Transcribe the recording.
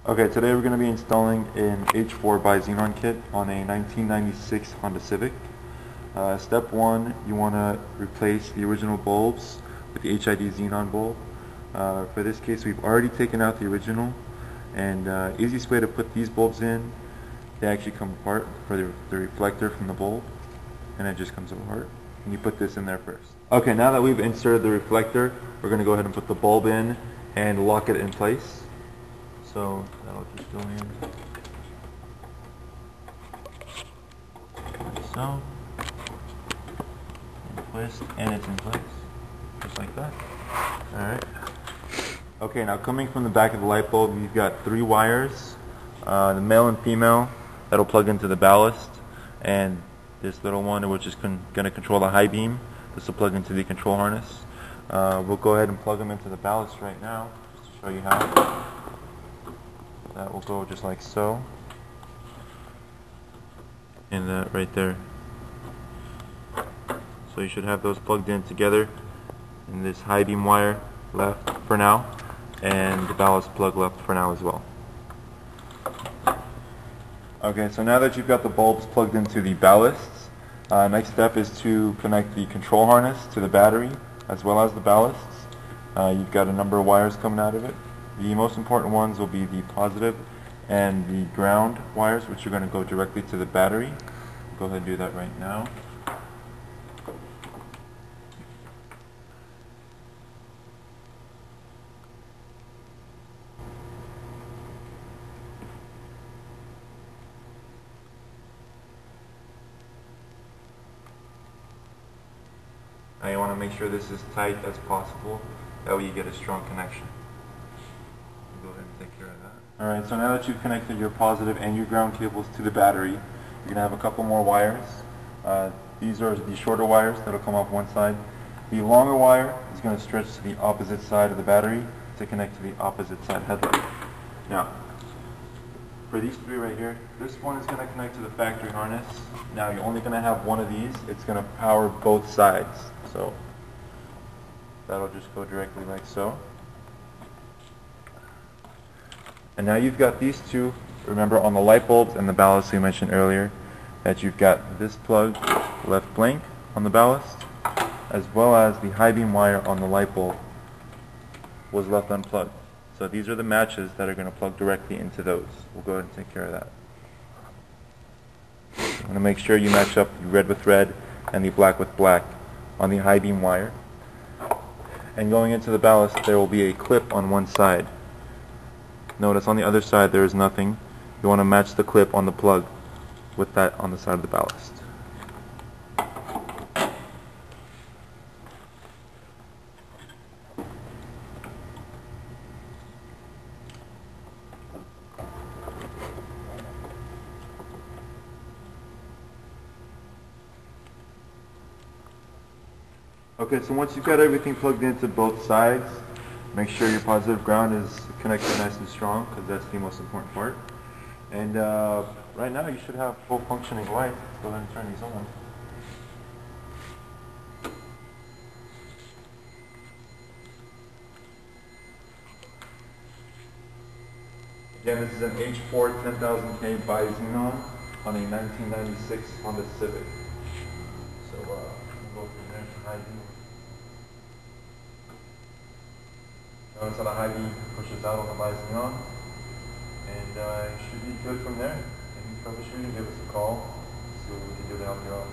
Okay, today we're going to be installing an H4 Bi-Xenon kit on a 1996 Honda Civic. Step 1, you want to replace the original bulbs with the HID xenon bulb. For this case, we've already taken out the original, and easiest way to put these bulbs in, they actually come apart for the reflector from the bulb, and it just comes apart. And you put this in there first. Okay, now that we've inserted the reflector, we're going to go ahead and put the bulb in and lock it in place. So that'll just go in like so, and twist, and it's in place, just like that. Alright. Okay, now coming from the back of the light bulb, you've got 3 wires, the male and female, that'll plug into the ballast, and this little one, which is going to control the high beam. This will plug into the control harness. We'll go ahead and plug them into the ballast right now, just to show you how. That will go just like so, and that right there. So you should have those plugged in together, and this high beam wire left for now, and the ballast plug left for now as well. Okay, so now that you've got the bulbs plugged into the ballasts, next step is to connect the control harness to the battery as well as the ballasts. You've got a number of wires coming out of it. The most important ones will be the positive and the ground wires, which are going to go directly to the battery. Go ahead and do that right now. Now you want to make sure this is tight as possible, that way you get a strong connection. Go ahead and take care of that. Alright, so now that you've connected your positive and your ground cables to the battery, you're going to have a couple more wires. These are the shorter wires that will come off one side. The longer wire is going to stretch to the opposite side of the battery to connect to the opposite side headlight. Now, for these 3 right here, this one is going to connect to the factory harness. Now you're only going to have one of these. It's going to power both sides. So that'll just go directly like so. And now you've got these 2, remember on the light bulbs and the ballast we mentioned earlier, that you've got this plug left blank on the ballast, as well as the high beam wire on the light bulb was left unplugged. So these are the matches that are going to plug directly into those. We'll go ahead and take care of that. I'm going to make sure you match up the red with red and the black with black on the high beam wire. And going into the ballast, there will be a clip on one side. Notice on the other side there is nothing. You want to match the clip on the plug with that on the side of the ballast. Okay, so once you've got everything plugged into both sides, make sure your positive ground is connected nice and strong, because that's the most important part. And right now you should have full functioning lights. Let's go ahead and turn these on. Again, this is an H4 10,000K Bi-Xenon on a 1996 Honda Civic. So we'll go from there to high beam. Notice how the high beam pushes out on the Bi-Xenon, and it should be good from there. If you troubleshooting, give us a call, see what we can do to help you out.